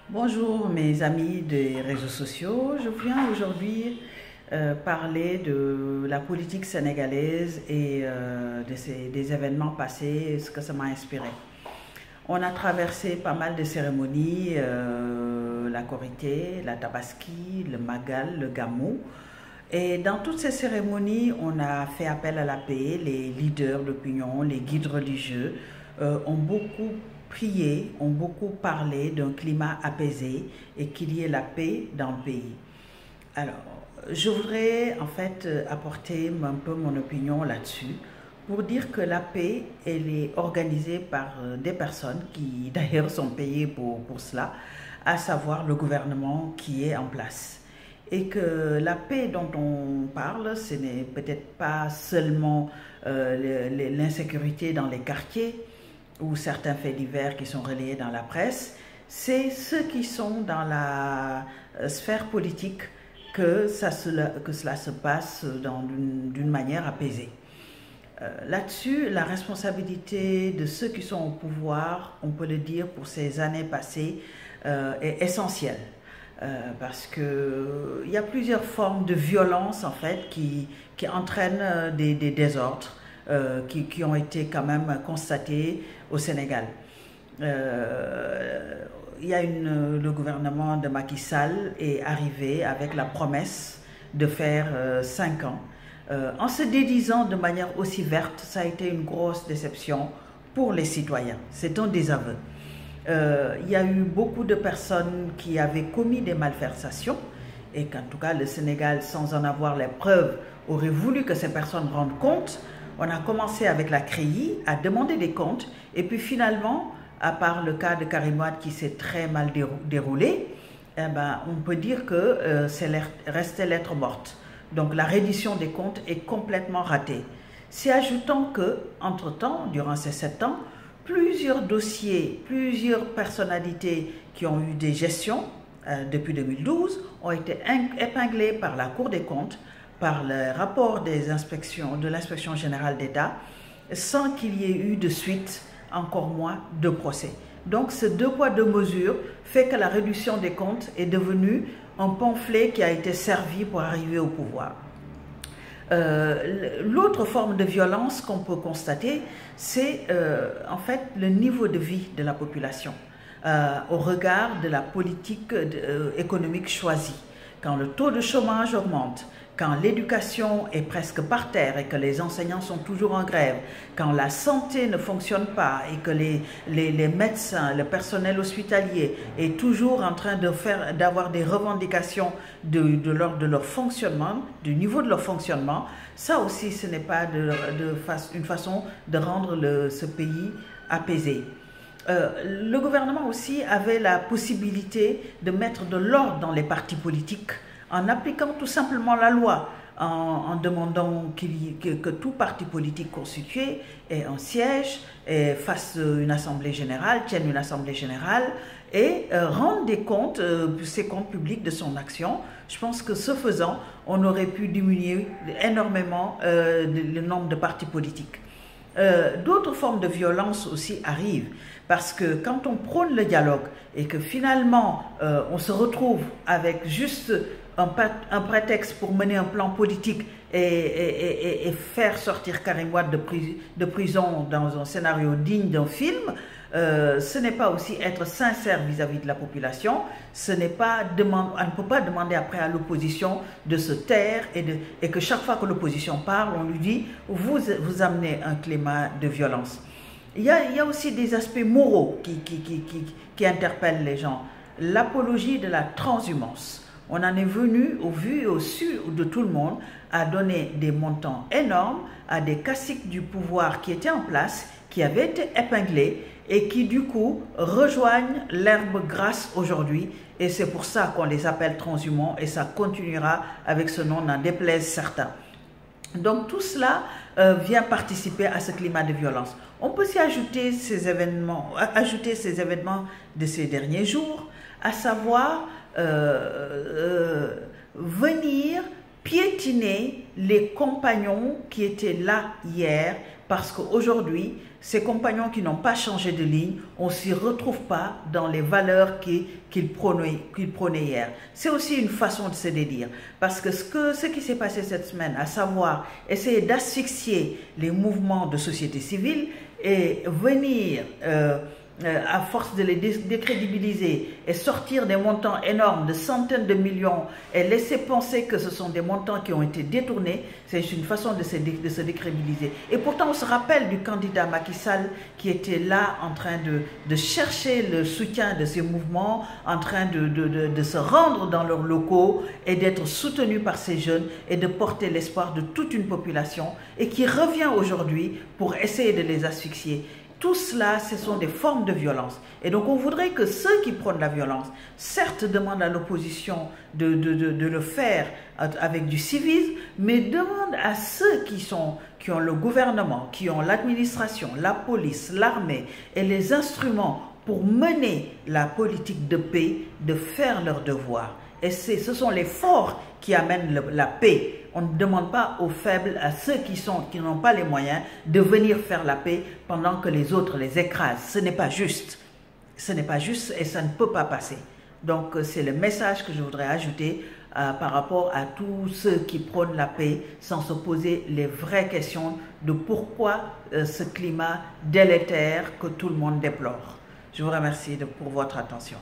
Bonjour mes amis des réseaux sociaux, je viens aujourd'hui parler de la politique sénégalaise et des événements passés, ce que ça m'a inspiré. On a traversé pas mal de cérémonies, la Korité, la Tabaski, le Magal, le Gamou. Et dans toutes ces cérémonies, on a fait appel à la paix. Les leaders d'opinion, les guides religieux ont beaucoup prié, ont beaucoup parlé d'un climat apaisé et qu'il y ait la paix dans le pays. Alors, je voudrais en fait apporter un peu mon opinion là-dessus pour dire que la paix, elle est organisée par des personnes qui d'ailleurs sont payées pour cela, à savoir le gouvernement qui est en place. Et que la paix dont on parle, ce n'est peut-être pas seulement l'insécurité dans les quartiers ou certains faits divers qui sont relayés dans la presse, c'est ceux qui sont dans la sphère politique que cela se passe d'une manière apaisée. Là-dessus, la responsabilité de ceux qui sont au pouvoir, on peut le dire pour ces années passées, est essentielle. Parce qu'il y a plusieurs formes de violence en fait qui entraînent des désordres qui ont été quand même constatés au Sénégal. Il y a le gouvernement de Macky Sall est arrivé avec la promesse de faire 5 ans. En se dédisant de manière aussi verte, ça a été une grosse déception pour les citoyens. C'est un désaveu. Il y a eu beaucoup de personnes qui avaient commis des malversations et qu'en tout cas le Sénégal, sans en avoir les preuves, aurait voulu que ces personnes rendent compte. On a commencé avec la CREI à demander des comptes et puis finalement, à part le cas de Karim Wade qui s'est très mal déroulé, on peut dire que c'est resté lettre morte. Donc la reddition des comptes est complètement ratée. C'est ajoutant que, entre-temps, durant ces 7 ans, plusieurs dossiers, plusieurs personnalités qui ont eu des gestions depuis 2012 ont été épinglées par la Cour des comptes, par le rapport de l'inspection générale d'État, sans qu'il y ait eu de suite, encore moins de procès. Donc ce deux poids deux mesures fait que la réduction des comptes est devenue un pamphlet qui a été servi pour arriver au pouvoir. L'autre forme de violence qu'on peut constater, c'est en fait le niveau de vie de la population au regard de la politique économique choisie. Quand le taux de chômage augmente, quand l'éducation est presque par terre et que les enseignants sont toujours en grève, quand la santé ne fonctionne pas et que les médecins, le personnel hospitalier est toujours en train d'avoir des revendications de leur fonctionnement, du niveau de leur fonctionnement, ça aussi ce n'est pas une façon de rendre ce pays apaisé. Le gouvernement aussi avait la possibilité de mettre de l'ordre dans les partis politiques en appliquant tout simplement la loi, en demandant que tout parti politique constitué ait un siège, et fasse une assemblée générale, tienne une assemblée générale et rende des comptes, ses comptes publics de son action. Je pense que ce faisant, on aurait pu diminuer énormément le nombre de partis politiques. D'autres formes de violence aussi arrivent parce que quand on prône le dialogue et que finalement on se retrouve avec juste un prétexte pour mener un plan politique et faire sortir Karim Wade de prison dans un scénario digne d'un film, ce n'est pas aussi être sincère vis-à-vis de la population, on ne peut pas demander après à l'opposition de se taire et que chaque fois que l'opposition parle, on lui dit « vous amenez un climat de violence ». Il y a aussi des aspects moraux qui interpellent les gens. L'apologie de la transhumance. On en est venu, au vu et au su de tout le monde, à donner des montants énormes à des caciques du pouvoir qui étaient en place, qui avaient été épinglés et qui du coup rejoignent l'herbe grasse aujourd'hui. Et c'est pour ça qu'on les appelle transhumants et ça continuera avec ce nom, n'en déplaise certains. Donc tout cela vient participer à ce climat de violence. On peut s'y ajouter ces événements de ces derniers jours, à savoir venir piétiner les compagnons qui étaient là hier parce qu'aujourd'hui, ces compagnons qui n'ont pas changé de ligne, on ne s'y retrouve pas dans les valeurs qu'ils prônaient hier. C'est aussi une façon de se dédire, parce que ce qui s'est passé cette semaine, à savoir essayer d'asphyxier les mouvements de société civile et venir à force de les décrédibiliser et sortir des montants énormes de centaines de millions et laisser penser que ce sont des montants qui ont été détournés, c'est une façon de se décrédibiliser. Et pourtant, on se rappelle du candidat Macky Sall qui était là en train de chercher le soutien de ces mouvements, en train de se rendre dans leurs locaux et d'être soutenu par ces jeunes et de porter l'espoir de toute une population et qui revient aujourd'hui pour essayer de les asphyxier. Tout cela, ce sont des formes de violence. Et donc, on voudrait que ceux qui prônent la violence, certes, demandent à l'opposition de le faire avec du civisme, mais demandent à ceux qui ont le gouvernement, qui ont l'administration, la police, l'armée et les instruments pour mener la politique de paix, de faire leur devoir. Et ce sont les forts qui amènent la paix. On ne demande pas aux faibles, à ceux qui n'ont pas les moyens, de venir faire la paix pendant que les autres les écrasent. Ce n'est pas juste. Ce n'est pas juste et ça ne peut pas passer. Donc c'est le message que je voudrais ajouter par rapport à tous ceux qui prônent la paix sans se poser les vraies questions de pourquoi ce climat délétère que tout le monde déplore. Je vous remercie pour votre attention.